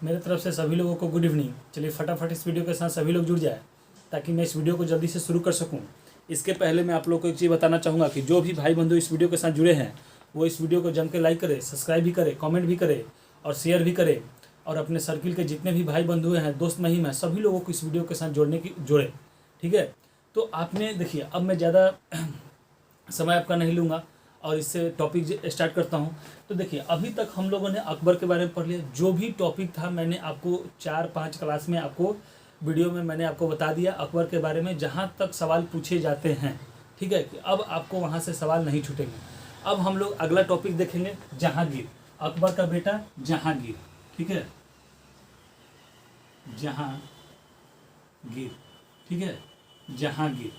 मेरे तरफ से सभी लोगों को गुड इवनिंग। चलिए फटाफट इस वीडियो के साथ सभी लोग जुड़ जाए ताकि मैं इस वीडियो को जल्दी से शुरू कर सकूं। इसके पहले मैं आप लोग को एक चीज़ बताना चाहूँगा कि जो भी भाई बंधु इस वीडियो के साथ जुड़े हैं वो इस वीडियो को जम के लाइक करें, सब्सक्राइब भी करें, कमेंट भी करें और शेयर भी करें, और अपने सर्किल के जितने भी भाई बंधु हैं, दोस्त महिम हैं, सभी लोगों को इस वीडियो के साथ जोड़े। ठीक है, तो आपने देखिए, अब मैं ज़्यादा समय आपका नहीं लूँगा और इससे टॉपिक स्टार्ट करता हूँ। तो देखिए, अभी तक हम लोगों ने अकबर के बारे में पढ़ लिया। जो भी टॉपिक था मैंने आपको 4-5 क्लास में आपको वीडियो में मैंने आपको बता दिया अकबर के बारे में, जहाँ तक सवाल पूछे जाते हैं। ठीक है, कि अब आपको वहाँ से सवाल नहीं छूटेंगे। अब हम लोग अगला टॉपिक देखेंगे, जहांगीर, अकबर का बेटा जहांगीर। ठीक है, जहांगीर, ठीक है, जहांगीर।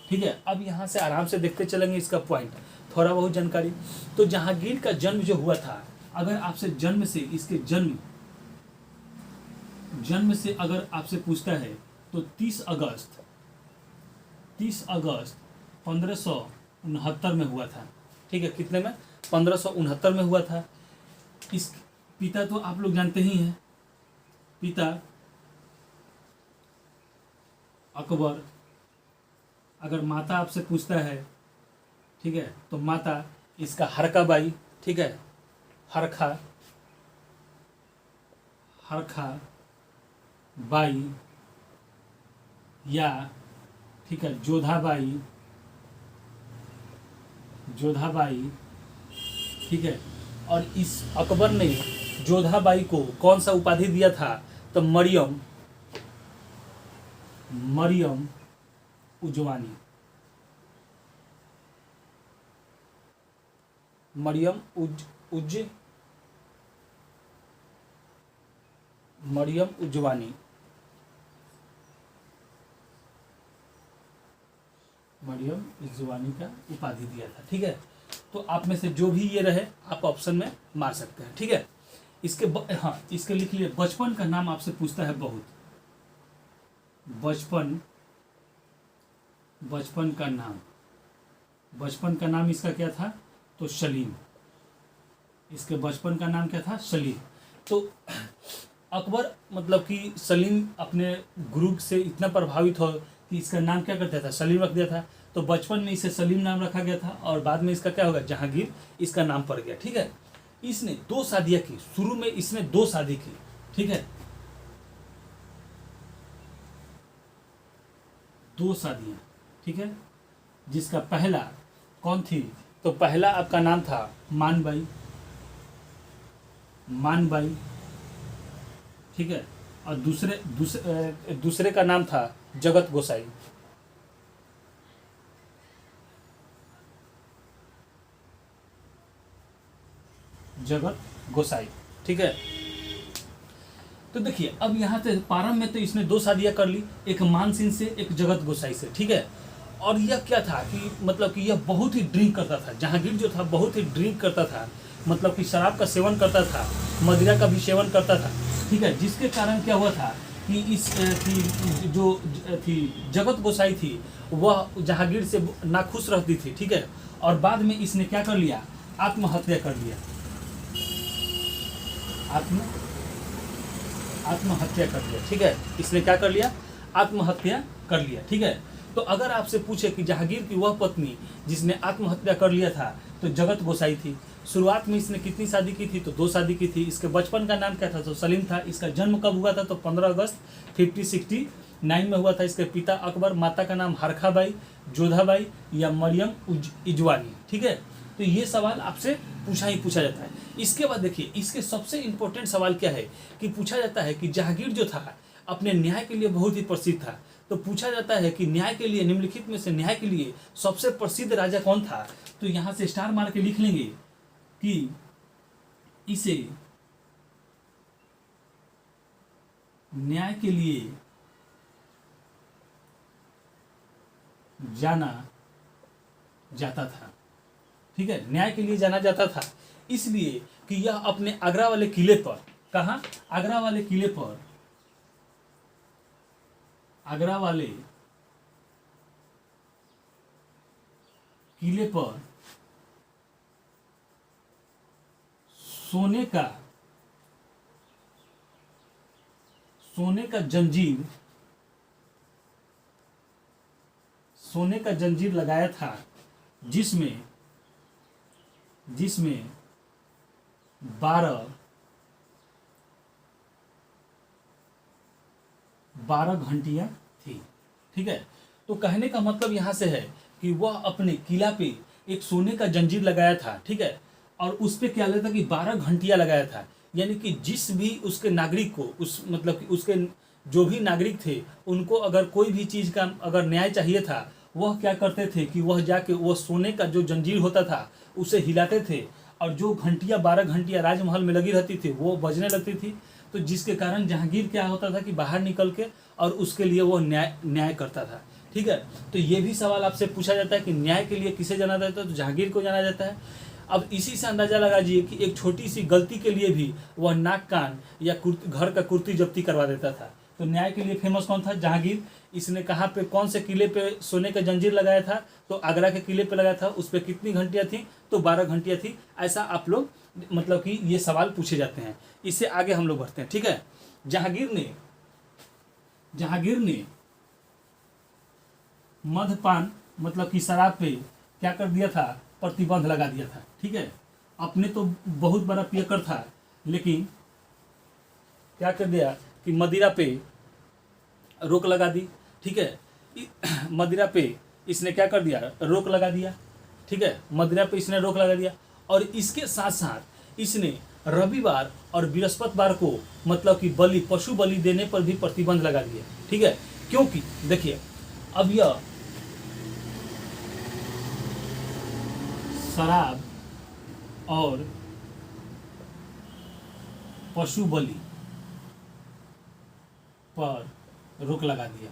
ठीक है, अब यहाँ से आराम से देखते चलेंगे इसका पॉइंट, थोड़ा बहुत जानकारी। तो जहांगीर का जन्म जो हुआ था, अगर आपसे जन्म से इसके जन्म से अगर आपसे पूछता है तो 30 अगस्त 1569 में हुआ था। ठीक है, कितने में? 1569 में हुआ था। इस पिता तो आप लोग जानते ही हैं, पिता अकबर। अगर माता आपसे पूछता है, ठीक है, तो माता इसका हरका बाई। ठीक है, हरखा बाई, या ठीक है जोधा बाई। ठीक है, और इस अकबर ने जोधा बाई को कौन सा उपाधि दिया था? तो मरियम उजवानी। मरियम उजवानी। मरियम उजवानी का उपाधि दिया था। ठीक है, तो आप में से जो भी ये रहे आप ऑप्शन में मार सकते हैं। ठीक है, इसके लिख लिए। बचपन का नाम आपसे पूछता है बहुत। बचपन का नाम इसका क्या था? तो सलीम। इसके बचपन का नाम क्या था? सलीम। तो अकबर मतलब कि सलीम अपने गुरु से इतना प्रभावित हो कि इसका नाम क्या करता था? सलीम रख दिया था। तो बचपन में इसे सलीम नाम रखा गया था और बाद में इसका क्या होगा? जहांगीर इसका नाम पड़ गया। ठीक है, इसने 2 शादियां की। शुरू में इसने 2 शादी की। ठीक है, 2 शादियां। ठीक है, जिसका पहला कौन थी? तो पहला आपका नाम था मानबाई। ठीक है, और दूसरे का नाम था जगत गोसाई। ठीक है, तो देखिए, अब यहाँ से प्रारंभ में तो इसने 2 शादियां कर ली, एक मान सिंह से, एक जगत गोसाई से। ठीक है, और यह क्या था कि मतलब कि यह बहुत ही ड्रिंक करता था। जहांगीर जो था बहुत ही ड्रिंक करता था, मतलब कि शराब का सेवन करता था, मदिरा का भी सेवन करता था। ठीक है, जिसके कारण क्या हुआ था कि इस जो थी जगत गोसाई थी, वह जहांगीर से नाखुश रहती थी। ठीक है, और बाद में इसने क्या कर लिया? आत्महत्या कर लिया। आत्महत्या कर लिया। ठीक है, इसने क्या कर लिया? आत्महत्या कर लिया। ठीक है, तो अगर आपसे पूछे कि जहांगीर की वह पत्नी जिसने आत्महत्या कर लिया था तो जगत गोसाई थी। शुरुआत में इसने कितनी शादी की थी? तो 2 शादी की थी। इसके बचपन का नाम क्या था? तो सलीम था। इसका जन्म कब हुआ था? तो 15 अगस्त 1569 में हुआ था। इसके पिता अकबर, माता का नाम हरखाबाई, जोधाबाई या मरियम इजवानी। ठीक है, तो ये सवाल आपसे पूछा जाता है। इसके बाद देखिए, इसके सबसे इंपॉर्टेंट सवाल क्या है कि पूछा जाता है कि जहांगीर जो था अपने न्याय के लिए बहुत ही प्रसिद्ध था। तो पूछा जाता है कि न्याय के लिए, निम्नलिखित में से न्याय के लिए सबसे प्रसिद्ध राजा कौन था? तो यहां से स्टार मार के लिख लेंगे कि इसे न्याय के लिए जाना जाता था। ठीक है, न्याय के लिए जाना जाता था इसलिए कि यह अपने आगरा वाले किले पर, कहाँ? आगरा वाले किले पर, सोने का सोने का जंजीर लगाया था, जिसमें 12 घंटियां थी। ठीक है, तो कहने का मतलब यहाँ से है कि वह अपने किला पे एक सोने का जंजीर लगाया था। ठीक है, और उस पे क्या लगता कि 12 घंटियां लगाया था, यानी कि जिस भी उसके नागरिक को, उस मतलब कि उसके जो भी नागरिक थे, उनको अगर कोई भी चीज़ का अगर न्याय चाहिए था, वह क्या करते थे कि वह जाके वह सोने का जो जंजीर होता था उसे हिलाते थे, और जो घंटियां 12 घंटियां राजमहल में लगी रहती थी वो बजने लगती थी। तो जिसके कारण जहांगीर क्या होता था कि बाहर निकल के और उसके लिए वो न्याय करता था। ठीक है, तो ये भी सवाल आपसे पूछा जाता है कि न्याय के लिए किसे जाना जाता है, तो जहांगीर को जाना जाता है। अब इसी से अंदाजा लगाइए कि एक छोटी सी गलती के लिए भी वह नाक कान या घर का कुर्ती जब्ती करवा देता था। तो न्याय के लिए फेमस कौन था? जहांगीर। इसने कहाँ पे, कौन से किले पे सोने का जंजीर लगाया था? तो आगरा के किले पे लगाया था। उस पर कितनी घंटियां थी? तो 12 घंटियां थी। ऐसा आप लोग मतलब कि ये सवाल पूछे जाते हैं। इससे आगे हम लोग बढ़ते हैं। ठीक है, जहांगीर ने मद्यपान मतलब कि शराब पे क्या कर दिया था? प्रतिबंध लगा दिया था। ठीक है, अपने तो बहुत बड़ा पियकर था, लेकिन क्या कर दिया कि मदिरा पे रोक लगा दी। ठीक है, मदिरा पे इसने क्या कर दिया? रोक लगा दिया। ठीक है, मदिरा पे इसने रोक लगा दिया, और इसके साथ साथ इसने रविवार और बृहस्पतिवार को मतलब कि पशु बलि देने पर भी प्रतिबंध लगा दिया। ठीक है, क्योंकि देखिए अब यह शराब और पशु बलि पर रोक लगा दिया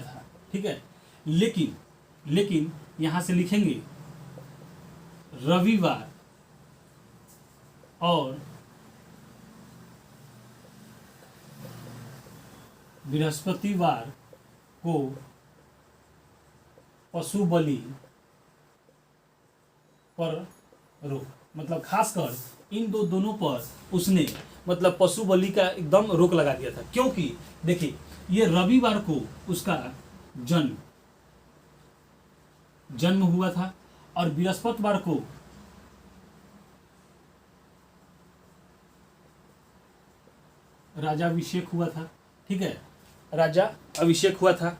था। ठीक है, लेकिन यहां से लिखेंगे रविवार और बृहस्पतिवार को पशु बलि पर रोक, मतलब खासकर इन दोनों पर उसने मतलब पशु बलि का एकदम रोक लगा दिया था। क्योंकि देखिए ये रविवार को उसका जन्म हुआ था, और बृहस्पतिवार को राजाभिषेक हुआ था। ठीक है, राजा अभिषेक हुआ था।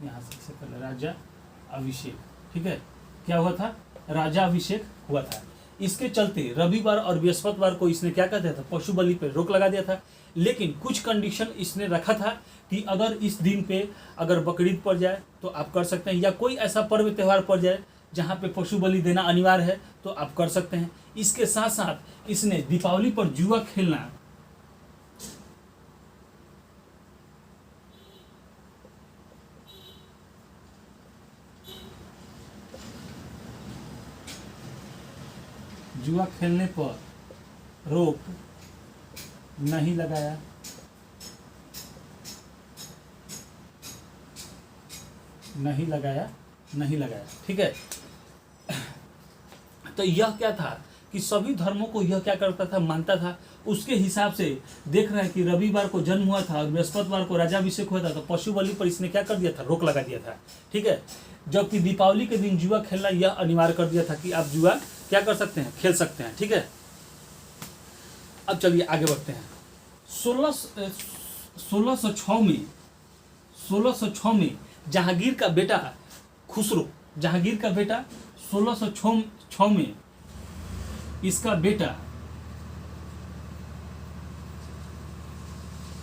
यहाँ से पहले राजा अभिषेक। ठीक है, क्या हुआ था? राजा अभिषेक हुआ था। इसके चलते रविवार और बृहस्पतिवार को इसने क्या कर दिया था? पशु बलि पे रोक लगा दिया था। लेकिन कुछ कंडीशन इसने रखा था कि अगर इस दिन पे अगर बकरीद पड़ जाए तो आप कर सकते हैं, या कोई ऐसा पर्व त्यौहार पड़ जाए जहाँ पे पशु बलि देना अनिवार्य है तो आप कर सकते हैं। इसके साथ साथ इसने दीपावली पर जुआ खेलना जुआ खेलने पर रोक नहीं लगाया। ठीक है, तो यह क्या था कि सभी धर्मों को यह क्या करता था? मानता था। उसके हिसाब से देख रहे हैं कि रविवार को जन्म हुआ था और बृहस्पतिवार को राजाभिषेक हुआ था, तो पशु बलि पर इसने क्या कर दिया था? रोक लगा दिया था। ठीक है, जबकि दीपावली के दिन जुआ खेलना यह अनिवार्य कर दिया था कि आप जुआ क्या कर सकते हैं? खेल सकते हैं। ठीक है, अब चलिए आगे बढ़ते हैं। 1606 में जहांगीर का बेटा खुसरो, 1606 में इसका बेटा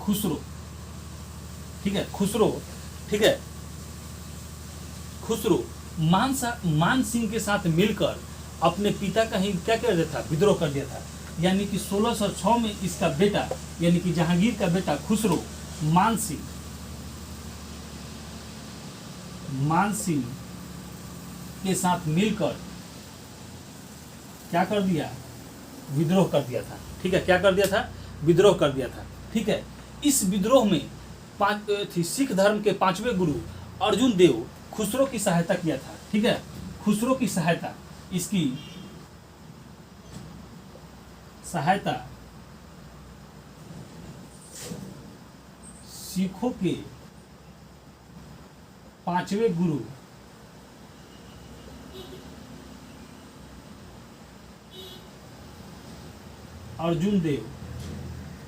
खुसरो, ठीक है, खुसरो मान सिंह के साथ मिलकर अपने पिता का ही क्या कर दिया था? विद्रोह कर दिया था। यानी कि 1606 में इसका बेटा यानी कि जहांगीर का बेटा खुसरो मान सिंह के साथ मिलकर क्या कर दिया? विद्रोह कर दिया था। ठीक है, क्या कर दिया था? विद्रोह कर दिया था। ठीक है, इस विद्रोह में सिख धर्म के 5वें गुरु अर्जुन देव खुसरो की सहायता किया था। ठीक है, खुसरो की सहायता, इसकी सहायता सिखों के 5वें गुरु अर्जुन देव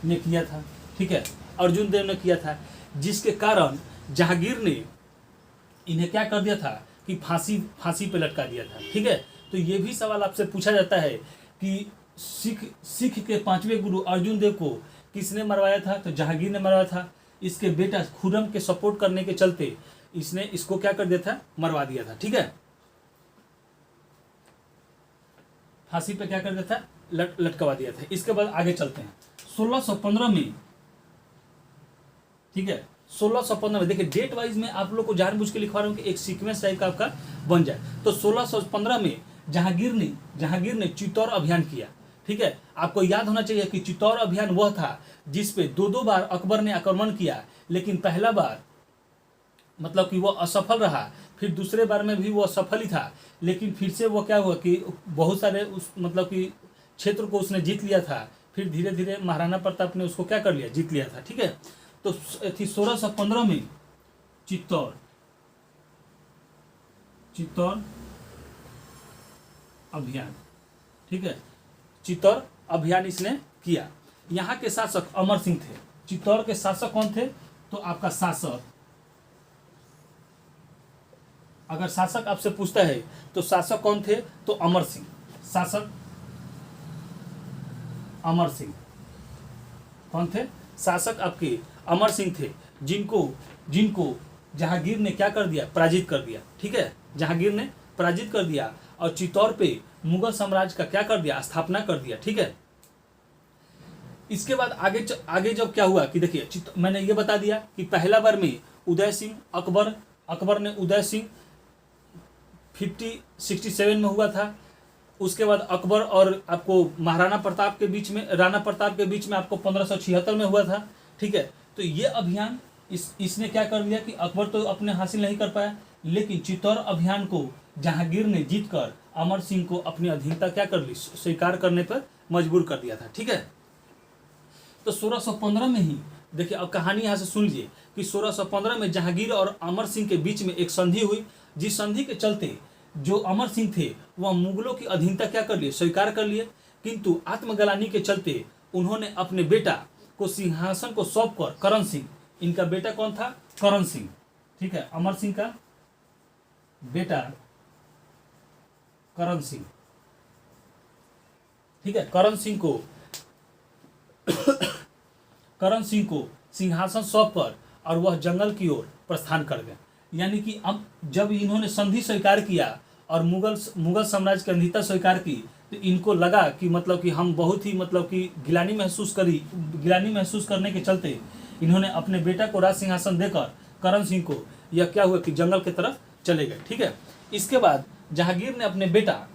ने किया था। ठीक है, अर्जुन देव ने किया था, जिसके कारण जहांगीर ने इन्हें क्या कर दिया था कि फांसी पे लटका दिया था। ठीक है, तो ये भी सवाल आपसे पूछा जाता है कि सिख के 5वें गुरु अर्जुन देव को किसने मरवाया था, तो जहांगीर ने मरवाया था। इसके बेटा खुर्रम के सपोर्ट करने के चलते इसने इसको क्या कर दिया था, मरवा दिया था। ठीक है, फांसी पे क्या कर दिया था, लटकवा दिया था। इसके बाद आगे चलते हैं 1615 में। ठीक है, 1615 में देखिए डेट वाइज में आप लोग को जानबूझ के लिखवा रहा हूँ कि एक सीक्वेंस टाइप का आपका बन जाए। तो 1615 में जहांगीर ने चित्तौड़ अभियान किया। ठीक है, आपको याद होना चाहिए कि चित्तौड़ अभियान वह था जिस पे दो बार अकबर ने आक्रमण किया, लेकिन पहला बार मतलब कि वो असफल रहा, फिर दूसरे बार में भी वो असफल ही था, लेकिन फिर से वो क्या हुआ कि बहुत सारे उस मतलब कि क्षेत्र को उसने जीत लिया था। फिर धीरे धीरे महाराणा प्रताप ने उसको क्या कर लिया, जीत लिया था। ठीक है, तो 1615 में चित्तौड़ अभियान। ठीक है, चित्तौड़ अभियान इसने किया। यहाँ के शासक अमर सिंह थे। चित्तौड़ के शासक कौन थे, तो आपका शासक, अगर शासक आपसे पूछता है तो शासक कौन थे, तो अमर सिंह। शासक अमर सिंह कौन थे, शासक आपके अमर सिंह थे, जिनको जहांगीर ने क्या कर दिया, पराजित कर दिया। ठीक है, जहांगीर ने पराजित कर दिया और चित्तौड़ पे मुगल साम्राज्य का क्या कर दिया, स्थापना कर दिया। ठीक है, इसके बाद आगे जब क्या हुआ कि देखिए मैंने ये बता दिया कि पहला बार में उदय सिंह अकबर ने उदय सिंह 5067 में हुआ था। उसके बाद अकबर और आपको महाराणा प्रताप के बीच में, राणा प्रताप के बीच में आपको 1576 में हुआ था। ठीक है, तो ये अभियान इसने क्या कर दिया कि अकबर तो अपने हासिल नहीं कर पाया, लेकिन चित्तौड़ अभियान को जहांगीर ने जीतकर अमर सिंह को अपनी अधीनता क्या कर ली, स्वीकार करने पर मजबूर कर दिया था। ठीक है, तो 1615 में ही देखिए, अब कहानी यहाँ से सुन लीजिए कि 1615 में जहांगीर और अमर सिंह के बीच में एक संधि हुई, जिस संधि के चलते जो अमर सिंह थे वह मुगलों की अधीनता क्या कर लिए, स्वीकार कर लिए। किंतु आत्मग्लानि के चलते उन्होंने अपने बेटा को सिंहासन को सौंपकर, करण सिंह, इनका बेटा कौन था, करण सिंह। ठीक है, अमर सिंह का बेटा करण सिंह। ठीक है, करण सिंह को सिंहासन सौंपकर और वह जंगल की ओर प्रस्थान कर गए। यानी कि अब जब इन्होंने संधि स्वीकार किया और मुगल साम्राज्य की अधीनता स्वीकार की, तो इनको लगा कि मतलब कि हम बहुत ही मतलब कि गिलानी महसूस करने के चलते इन्होंने अपने बेटा को राज सिंहासन देकर करण सिंह को यह क्या हुआ कि जंगल की तरफ चले गए। ठीक है, इसके बाद जहांगीर ने अपने बेटा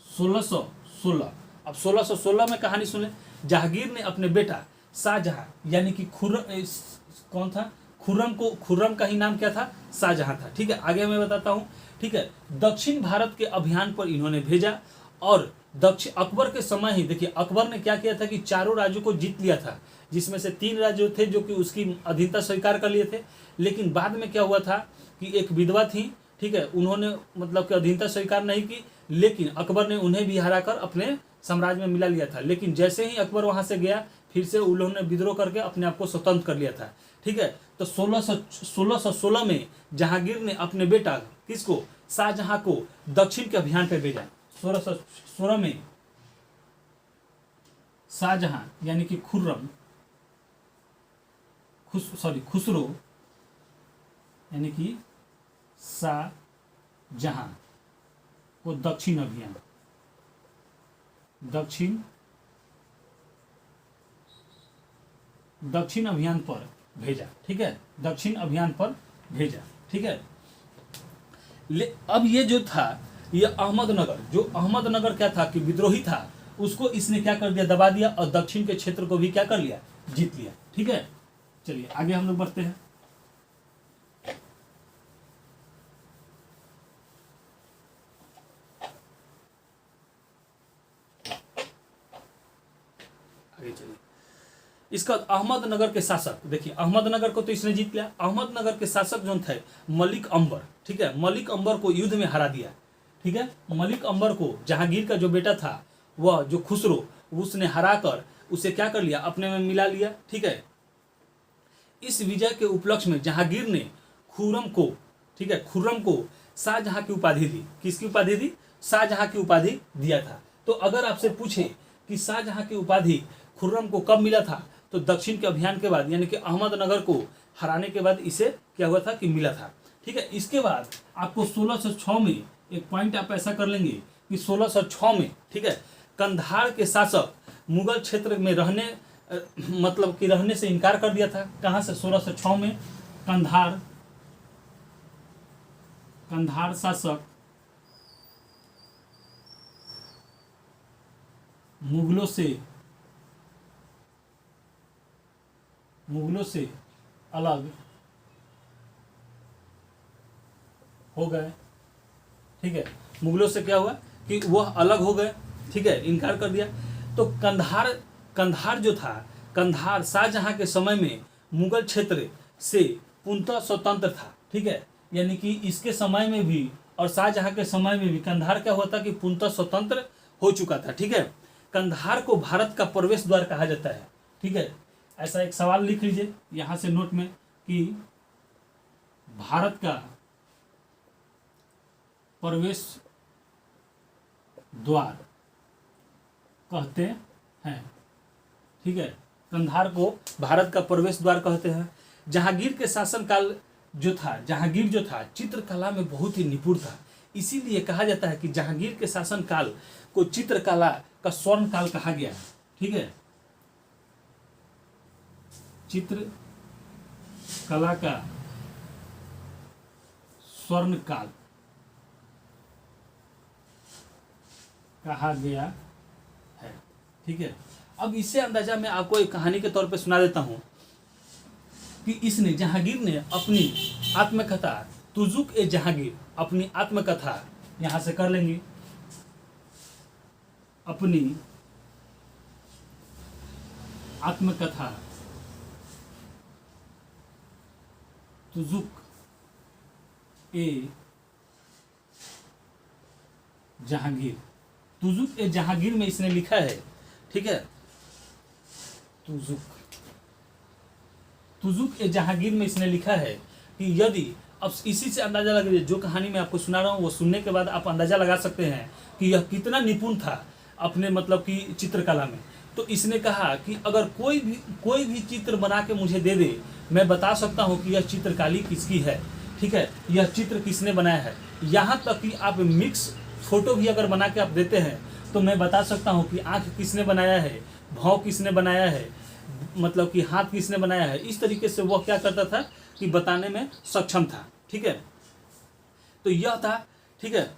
1616, अब 1616 में कहानी सुने, जहांगीर ने अपने बेटा शाहजहां यानी कि कौन था, खुर्रम का ही नाम क्या था, शाहजहां था। ठीक है, आगे मैं बताता हूँ। ठीक है, दक्षिण भारत के अभियान पर इन्होंने भेजा और अकबर के समय ही देखिए अकबर ने क्या किया था कि चारों राज्यों को जीत लिया था, जिसमें से 3 राज्य थे जो कि उसकी अधीनता स्वीकार कर लिए थे। लेकिन बाद में क्या हुआ था कि एक विधवा थी, ठीक है, उन्होंने मतलब कि अधीनता स्वीकार नहीं की, लेकिन अकबर ने उन्हें भी हराकर अपने साम्राज्य में मिला लिया था। लेकिन जैसे ही अकबर वहां से गया, फिर से उन्होंने विद्रोह करके अपने आप को स्वतंत्र कर लिया था। ठीक है, तो 1616 में जहांगीर ने अपने बेटा किसको, शाहजहां को दक्षिण के अभियान पर भेजा। 1616 में शाहजहां यानी कि खुसरो यानी कि शाहजहां को दक्षिण अभियान पर भेजा। ठीक है, दक्षिण अभियान पर भेजा। ठीक है, अब ये जो था, ये अहमदनगर क्या था कि विद्रोही था, उसको इसने क्या कर दिया, दबा दिया और दक्षिण के क्षेत्र को भी क्या कर लिया, जीत लिया। ठीक है, चलिए आगे हम लोग बढ़ते हैं। आगे चलिए, इसका अहमदनगर के शासक, देखिए अहमदनगर को तो इसने जीत लिया। अहमदनगर के शासक जो थे मलिक अंबर, ठीक है, मलिक अंबर को युद्ध में हरा दिया। ठीक है, मलिक अंबर को जहांगीर का जो बेटा था वह जो खुसरो, उसने हरा कर उसे क्या कर लिया, अपने में मिला लिया। ठीक है, इस विजय के उपलक्ष्य में जहांगीर ने खुर्रम को, ठीक है, खुर्रम को शाहजहां की उपाधि दी। किसकी उपाधि दी? शाहजहां की उपाधि दिया था। तो अगर आपसे पूछे कि शाहजहां की उपाधि खुर्रम को कब मिला था, तो दक्षिण के अभियान के बाद, यानी कि अहमदनगर को हराने के बाद इसे क्या हुआ था कि मिला था। ठीक है, इसके बाद आपको 1606 में एक पॉइंट आप ऐसा कर लेंगे कि 1606 में, ठीक है, कंधार के शासक मुगल क्षेत्र में रहने मतलब कि रहने से इनकार कर दिया था। कहाँ से? 1606 में कंधार शासक मुगलों से अलग हो गए। ठीक है, मुगलों से क्या हुआ कि वह अलग हो गए। ठीक है, इनकार कर दिया। तो कंधार जो था, कंधार शाहजहां के समय में मुगल क्षेत्र से पूर्णतः स्वतंत्र था। ठीक है, यानी कि इसके समय में भी और शाहजहां के समय में भी कंधार क्या हुआ था कि पूर्णतः स्वतंत्र हो चुका था। ठीक है, कंधार को भारत का प्रवेश द्वार कहा जाता है। ठीक है, ऐसा एक सवाल लिख लीजिए यहां से नोट में कि भारत का प्रवेश द्वार कहते हैं। ठीक है, कंधार को भारत का प्रवेश द्वार कहते हैं। जहांगीर के शासनकाल जो था, जहांगीर जो था चित्रकला में बहुत ही निपुण था। इसीलिए कहा जाता है कि जहांगीर के शासनकाल को चित्रकला का स्वर्ण काल कहा गया है। ठीक है, चित्रकला का स्वर्ण काल कहा गया है। ठीक है, अब इससे अंदाजा मैं आपको एक कहानी के तौर पे सुना देता हूं कि इसने, जहांगीर ने अपनी आत्मकथा तुजुक ए जहांगीर, अपनी आत्मकथा यहां से कर लेंगे, अपनी आत्मकथा तुजुक ए जहांगीर, तुजुक ए जहांगीर में इसने लिखा है। ठीक है, तुजुक ए जहांगीर में इसने लिखा है कि यदि, अब इसी से अंदाजा लग रही है, जो कहानी मैं आपको सुना रहा हूँ वो सुनने के बाद आप अंदाजा लगा सकते हैं कि यह कितना निपुण था अपने मतलब कि चित्रकला में। तो इसने कहा कि अगर कोई भी चित्र बना के मुझे दे दे, मैं बता सकता हूँ कि यह चित्रकारी किसकी है। ठीक है, यह चित्र किसने बनाया है। यहाँ तक कि आप मिक्स फोटो भी अगर बना के आप देते हैं तो मैं बता सकता हूँ कि आँख किसने बनाया है, भाव किसने बनाया है, मतलब कि हाथ किसने बनाया है। इस तरीके से वह क्या करता था कि बताने में सक्षम था। ठीक है, तो यह था। ठीक है,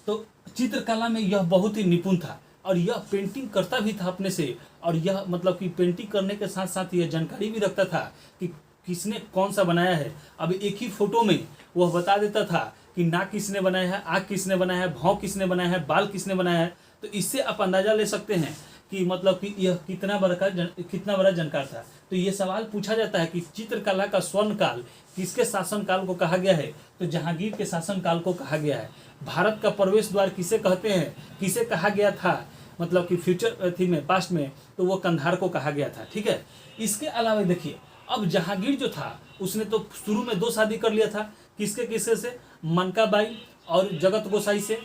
तो चित्रकला में यह बहुत ही निपुण था और यह पेंटिंग करता भी था अपने से, और यह मतलब कि पेंटिंग करने के साथ साथ यह जानकारी भी रखता था कि किसने कौन सा बनाया है। अब एक ही फोटो में वह बता देता था कि नाक किसने बनाया है, आँख किसने बनाया है, भाव किसने बनाया है, बाल किसने बनाया है। तो इससे आप अंदाजा ले सकते हैं कि मतलब कि यह कितना बड़ा जानकार था। तो ये सवाल पूछा जाता है कि चित्रकला का स्वर्ण काल किसके शासनकाल को कहा गया है, तो जहांगीर के शासनकाल को कहा गया है। भारत का प्रवेश द्वार किसे कहते हैं, किसे कहा गया था मतलब कि फ्यूचर थी में, पास्ट में, तो वो कंधार को कहा गया था। ठीक है, इसके अलावा देखिए, अब जहांगीर जो था उसने तो शुरू में 2 शादी कर लिया था। किसके से? मनकाबाई और जगत गोसाई से।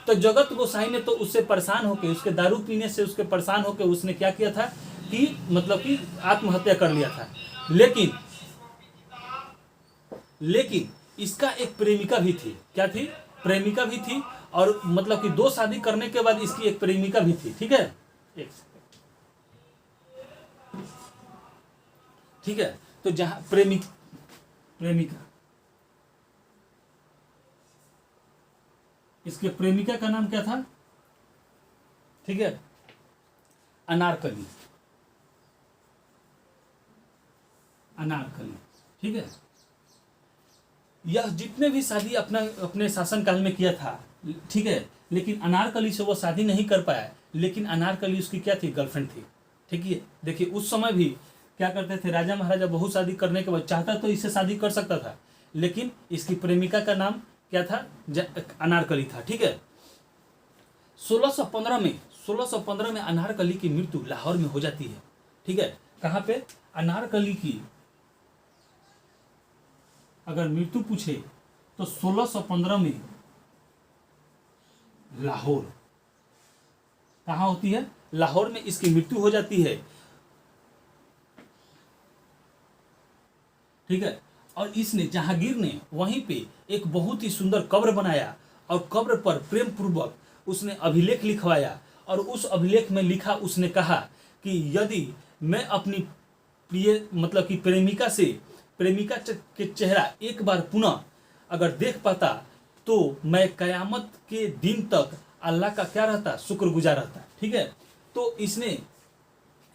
तो जगत गोसाई ने तो उससे परेशान होकर, उसके दारू पीने से उसके परेशान होकर उसने क्या किया था कि मतलब कि आत्महत्या कर लिया था। लेकिन इसका एक प्रेमिका भी थी। क्या थी? प्रेमिका भी थी, और मतलब कि 2 शादी करने के बाद इसकी एक प्रेमिका भी थी। ठीक है, ठीक है, तो जहां प्रेमिका, इसके प्रेमिका का नाम क्या था? ठीक है, अनारकली। अनारकली। ठीक है, यह जितने भी शादी अपने शासनकाल में किया था, ठीक है, लेकिन अनारकली से वो शादी नहीं कर पाया, लेकिन अनारकली उसकी क्या थी, गर्लफ्रेंड थी। ठीक है, देखिए उस समय भी क्या करते थे, राजा महाराजा बहुत शादी करने के बाद चाहता तो इससे शादी कर सकता था, लेकिन इसकी प्रेमिका का नाम क्या था, अनारकली था। ठीक है, 1615 में अनारकली की मृत्यु लाहौर में हो जाती है। ठीक है, कहाँ पे, अनारकली की अगर मृत्यु पूछे तो 1615 में लाहौर, कहाँ होती है, लाहौर में इसकी मृत्यु हो जाती है। ठीक है, और इसने, जहांगीर ने वहीं पे एक बहुत ही सुंदर कब्र बनाया और कब्र पर प्रेम पूर्वक उसने अभिलेख लिखवाया, और उस अभिलेख में लिखा, उसने कहा कि यदि मैं अपनी प्रिय मतलब कि प्रेमिका के चेहरा एक बार पुनः अगर देख पाता तो मैं कयामत के दिन तक अल्लाह का क्या रहता, शुक्रगुजार रहता। ठीक है, तो इसने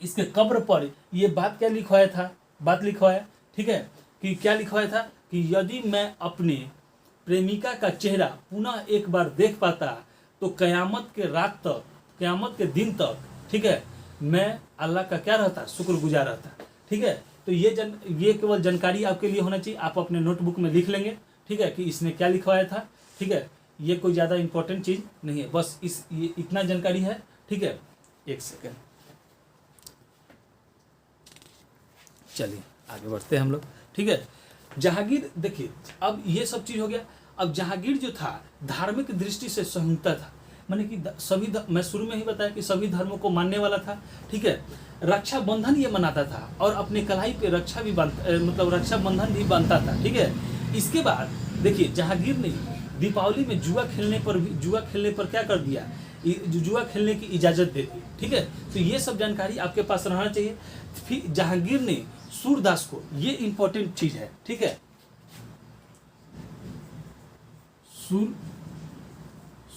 इसके कब्र पर ये बात क्या लिखवाया था, ठीक है, कि क्या लिखवाया था कि यदि मैं अपने प्रेमिका का चेहरा पुनः एक बार देख पाता तो कयामत के दिन तक, ठीक है, मैं अल्लाह का क्या रहता, शुक्रगुजार रहता। ठीक है, तो ये केवल जानकारी आपके लिए होना चाहिए, आप अपने नोटबुक में लिख लेंगे। ठीक है, कि इसने क्या लिखवाया था। ठीक है, ये कोई ज़्यादा इंपॉर्टेंट चीज़ नहीं है, बस ये इतना जानकारी है। ठीक है, एक सेकेंड, चलिए आगे बढ़ते हैं हम लोग। ठीक है, जहांगीर, देखिए अब ये सब चीज़ हो गया। अब जहांगीर जो था धार्मिक दृष्टि से सहिष्णुता था, माने कि मैं शुरू में ही बताया कि सभी धर्मों को मानने वाला था। ठीक है, रक्षाबंधन ये मनाता था और अपने कलाई पे रक्षाबंधन भी बांधता था। ठीक है, इसके बाद देखिए जहांगीर ने दीपावली में जुआ खेलने पर क्या कर दिया, जुआ खेलने की इजाज़त दे दी। ठीक है, तो ये सब जानकारी आपके पास रहना चाहिए। फिर जहांगीर ने सूरदास को, ये इंपॉर्टेंट चीज है। ठीक है,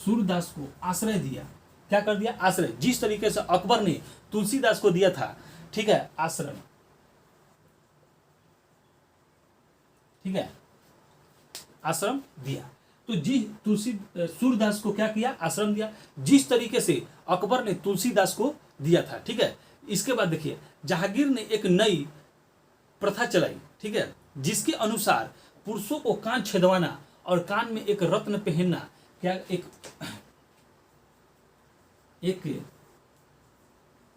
सूरदास को आश्रय दिया, क्या कर दिया, आश्रय, जिस तरीके से अकबर ने तुलसीदास को दिया था। ठीक है, आश्रम, ठीक है, आश्रम दिया, तो सूरदास को क्या किया, आश्रम दिया, जिस तरीके से अकबर ने तुलसीदास को दिया था। ठीक है, इसके बाद देखिए जहांगीर ने एक नई प्रथा चलाई। ठीक है, जिसके अनुसार पुरुषों को कान छेदवाना और कान में एक रत्न पहनना, क्या एक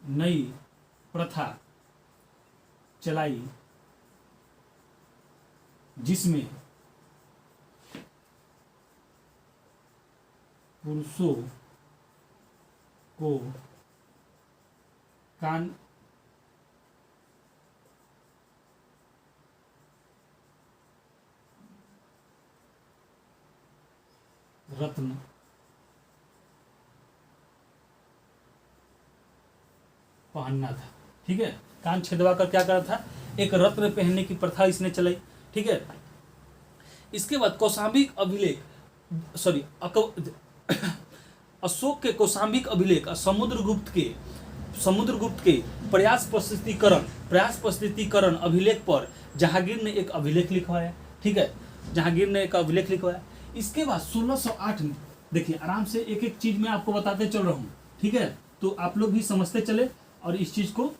नई प्रथा चलाई, जिसमें पुरुषों को कान रत्न पहनना था। ठीक है, कान छेदवा कर क्या करा था, एक रत्न पहनने की प्रथा इसने चलाई। ठीक है, इसके बाद कौशाम्बिक अभिलेख, अशोक के कौशाम्बिक अभिलेख और समुद्रगुप्त के प्रयास प्रस्तुतिकरण अभिलेख पर जहांगीर ने एक अभिलेख लिखवाया। ठीक है, जहांगीर ने एक अभिलेख लिखवाया। इसके बाद 1608 में, देखिए आराम से एक एक चीज मैं आपको बताते चल रहा हूँ। ठीक है, तो आप लोग भी समझते चले और इस चीज को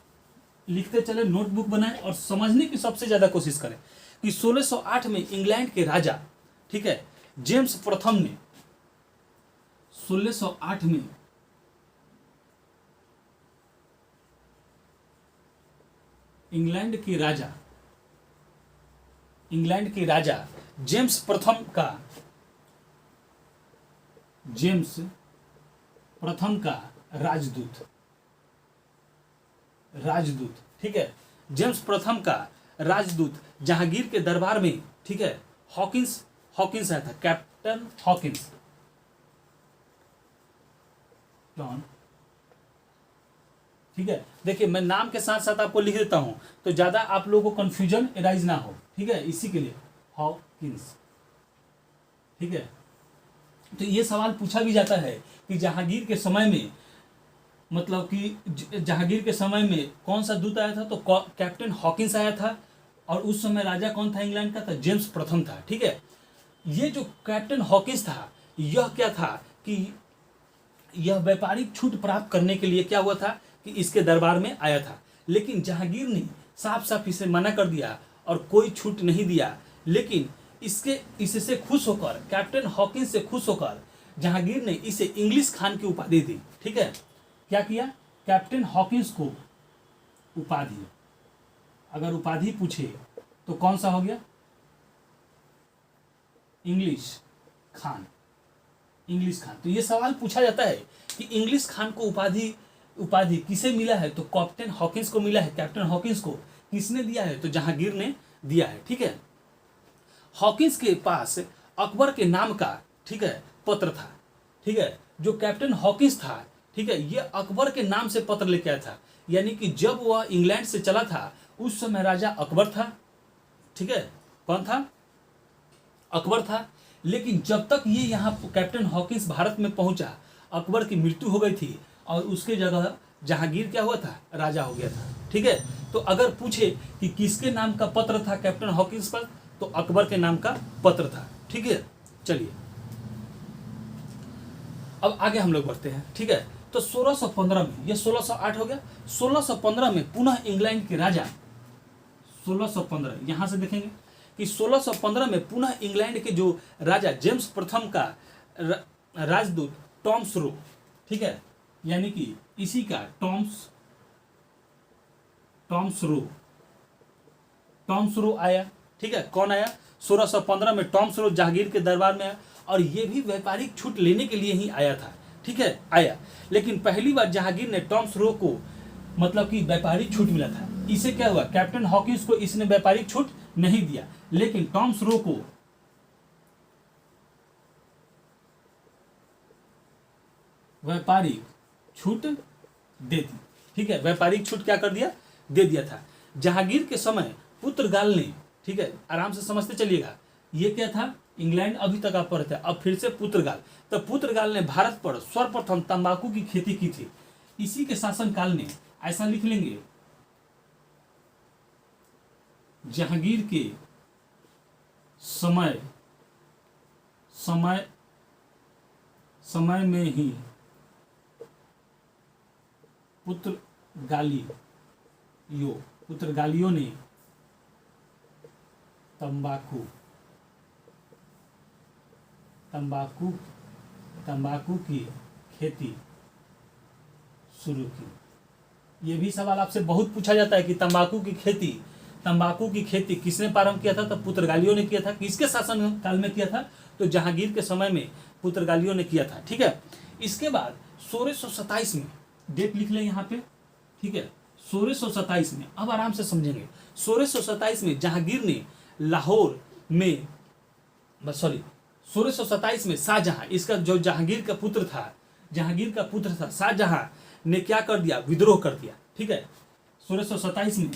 लिखते चले, नोटबुक बनाएं और समझने की सबसे ज्यादा कोशिश करें कि 1608 में इंग्लैंड के राजा, ठीक है, जेम्स प्रथम ने 1608 में इंग्लैंड के राजा जेम्स प्रथम का राजदूत, ठीक है, जेम्स प्रथम का राजदूत जहांगीर के दरबार में, ठीक है, हॉकिंस आया था, कैप्टन हॉकिंस, ठीक है। देखिए मैं नाम के साथ साथ आपको लिख देता हूं तो ज्यादा आप लोगों को कंफ्यूजन एराइज ना हो, ठीक है, इसी के लिए हॉकिंस, ठीक है। तो ये सवाल पूछा भी जाता है कि जहांगीर के समय में, मतलब कि जहांगीर के समय में कौन सा दूत आया था, तो कैप्टन हॉकिंस आया था और उस समय राजा कौन था इंग्लैंड का? था जेम्स प्रथम था। ठीक है, ये जो कैप्टन हॉकिंस था, यह क्या था कि यह व्यापारिक छूट प्राप्त करने के लिए क्या हुआ था कि इसके दरबार में आया था, लेकिन जहांगीर ने साफ साफ इसे मना कर दिया और कोई छूट नहीं दिया। लेकिन इससे खुश होकर, कैप्टन हॉकिंस से खुश होकर जहांगीर ने इसे इंग्लिश खान की उपाधि दी। ठीक है, क्या किया? कैप्टन हॉकिंस को उपाधि, अगर उपाधि पूछे तो कौन सा हो गया? इंग्लिश खान। इंग्लिश खान। तो ये सवाल पूछा जाता है कि इंग्लिश खान को उपाधि किसे मिला है? तो कैप्टन हॉकिंस को मिला है। कैप्टन हॉकिंस को किसने दिया है? तो जहांगीर ने दिया है। ठीक है, हॉकिंस के पास अकबर के नाम का, ठीक है, पत्र था। ठीक है, जो कैप्टन हॉकिंस था, ठीक है, ये अकबर के नाम से पत्र लेके आया था। यानी कि जब वह इंग्लैंड से चला था उस समय राजा अकबर था। ठीक है, कौन था? अकबर था। लेकिन जब तक ये यहाँ कैप्टन हॉकिंस भारत में पहुंचा, अकबर की मृत्यु हो गई थी और उसके जगह जहांगीर क्या हुआ था? राजा हो गया था। ठीक है, तो अगर पूछे कि किसके नाम का पत्र था कैप्टन हॉकिंस पर, तो अकबर के नाम का पत्र था। ठीक है, चलिए अब आगे हम लोग बढ़ते हैं। ठीक है, तो 1615 में, ये 1608 हो गया, 1615 में पुनः इंग्लैंड के राजा, 1615 यहां से देखेंगे कि 1615 में पुनः इंग्लैंड के जो राजा जेम्स प्रथम का राजदूत टॉम्स रो, ठीक है, यानी कि इसी का टॉम्स रो आया। ठीक है, कौन आया? 1615 में टॉम्स रो जहांगीर के दरबार में आया और ये भी व्यापारिक छूट लेने के लिए ही आया था। ठीक है, आया, लेकिन पहली बार जहांगीर ने टॉम्स रो को मतलब कि व्यापारिक छूट मिला था। इसे क्या हुआ? कैप्टन हॉकिंस को इसने व्यापारिक छूट नहीं दिया, लेकिन टॉम्स रो को व्यापारिक छूट दे दी। ठीक है, व्यापारिक छूट क्या कर दिया? दे दिया था। जहांगीर के समय पुर्तगाल ने, ठीक है, आराम से समझते चलिएगा, ये क्या था? इंग्लैंड अभी तक आप पढ़ते हैं, अब फिर से पुर्तगाल। तो पुर्तगाल ने भारत पर सर्वप्रथम तंबाकू की खेती की थी। इसी के शासनकाल में, ऐसा लिख लेंगे, जहांगीर के समय में ही पुर्तगालियों ने तंबाकू की खेती शुरू की। ये भी सवाल आपसे बहुत पूछा जाता है कि तंबाकू की खेती किसने प्रारंभ किया था? तो पुर्तगालियों ने किया था। किसके शासन काल में किया था? तो जहांगीर के समय में पुर्तगालियों ने किया था। ठीक है, इसके बाद 1627 में, डेट लिख लें यहाँ पे। ठीक है, 1627 में, अब आराम से समझेंगे। 1627 में जहांगीर ने लाहौर में, 1627 में शाहजहां, इसका जो जहांगीर का पुत्र था शाहजहां ने क्या कर दिया? विद्रोह कर दिया। ठीक है, 1627 में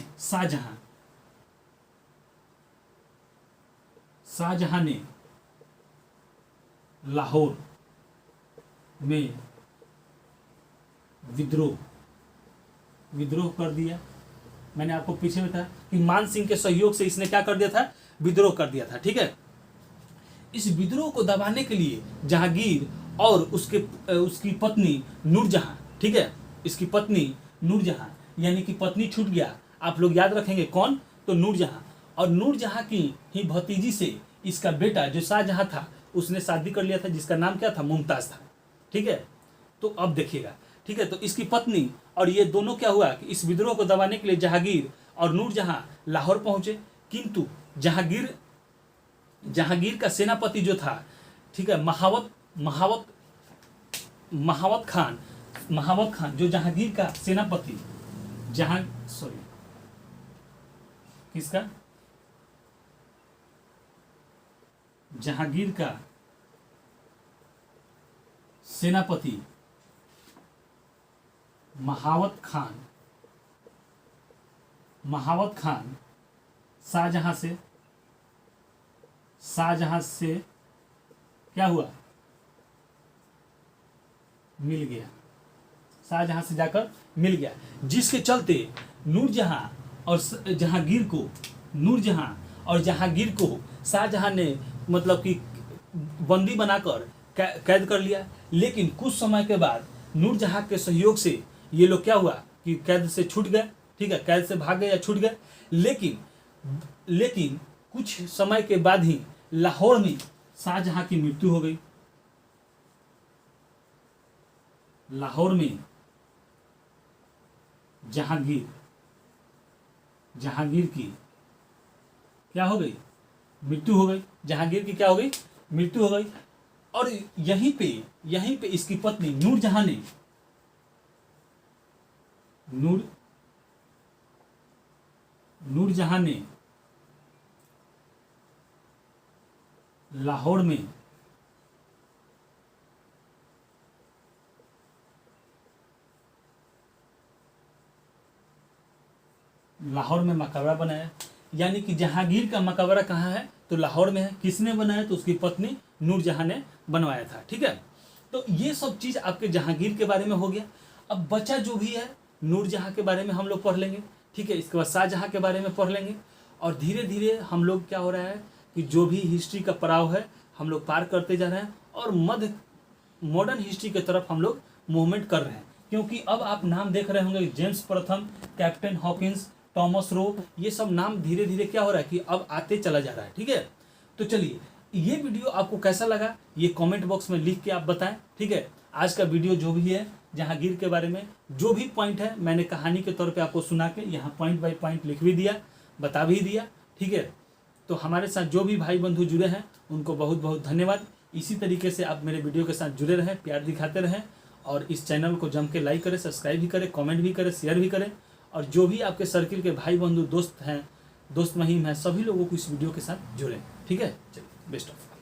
शाहजहां ने लाहौर में विद्रोह कर दिया। मैंने आपको पीछे बताया कि मान सिंह के सहयोग से इसने क्या कर दिया था? विद्रोह कर दिया था। ठीक है, इस विद्रोह को दबाने के लिए जहांगीर और उसकी पत्नी नूरजहां, ठीक है, इसकी पत्नी नूरजहां, यानी कि पत्नी छूट गया, आप लोग याद रखेंगे कौन? तो नूरजहां। और नूरजहां की ही भतीजी से इसका बेटा जो शाहजहां था उसने शादी कर लिया था, जिसका नाम क्या था? मुमताज था। ठीक है, तो अब देखिएगा। ठीक है, तो इसकी पत्नी और ये दोनों क्या हुआ कि इस विद्रोह को दबाने के लिए जहांगीर और नूरजहां लाहौर पहुंचे, किंतु जहांगीर का सेनापति जो था, ठीक है, महावत खान जो जहांगीर का सेनापति, किसका? जहांगीर का सेनापति महावत खान शाहजहां से क्या हुआ? मिल गया, शाहजहां से जाकर मिल गया, जिसके चलते नूरजहां और जहांगीर को नूरजहां और जहांगीर को शाहजहां ने मतलब कि बंदी बनाकर कैद कर लिया। लेकिन कुछ समय के बाद नूरजहां के सहयोग से ये लोग क्या हुआ कि कैद से छूट गए, ठीक है, कैद से भाग गए या छूट गए। लेकिन कुछ समय के बाद ही लाहौर में शाहजहां की मृत्यु हो गई। लाहौर में जहांगीर की क्या हो गई, मृत्यु हो गई। जहांगीर की क्या हो गई, मृत्यु हो गई। और यहीं पे इसकी पत्नी नूरजहां ने लाहौर में मकबरा बनाया। यानी कि जहांगीर का मकबरा कहाँ है, तो लाहौर में है। किसने बनाया, तो उसकी पत्नी नूरजहां ने बनवाया था, ठीक है। तो ये सब चीज़ आपके जहांगीर के बारे में हो गया। अब बचा जो भी है नूरजहां के बारे में हम लोग पढ़ लेंगे, ठीक है। इसके बाद शाहजहां के बारे में पढ़ लेंगे। और धीरे धीरे हम लोग क्या हो रहा है कि जो भी हिस्ट्री का पड़ाव है हम लोग पार करते जा रहे हैं और मॉडर्न हिस्ट्री की तरफ हम लोग मूवमेंट कर रहे हैं। क्योंकि अब आप नाम देख रहे होंगे, जेम्स प्रथम, कैप्टन हॉकिंस, टॉमस रो, ये सब नाम धीरे धीरे क्या हो रहा है कि अब आते चला जा रहा है, ठीक है। तो चलिए, ये वीडियो आपको कैसा लगा ये कमेंट बॉक्स में लिख के आप बताएं, ठीक है। आज का वीडियो जो भी है जहांगीर के बारे में जो भी पॉइंट है मैंने कहानी के तौर पे आपको सुना के यहाँ पॉइंट बाय पॉइंट लिख भी दिया, बता भी दिया, ठीक है। तो हमारे साथ जो भी भाई बंधु जुड़े हैं उनको बहुत बहुत धन्यवाद। इसी तरीके से आप मेरे वीडियो के साथ जुड़े रहें, प्यार दिखाते रहें और इस चैनल को जम के लाइक करें, सब्सक्राइब भी करें, कमेंट भी करें, शेयर भी करें। और जो भी आपके सर्किल के भाई बंधु दोस्त हैं, दोस्त महीम हैं, सभी लोगों को इस वीडियो के साथ जुड़ें, ठीक है। चलिए, बेस्ट ऑफ।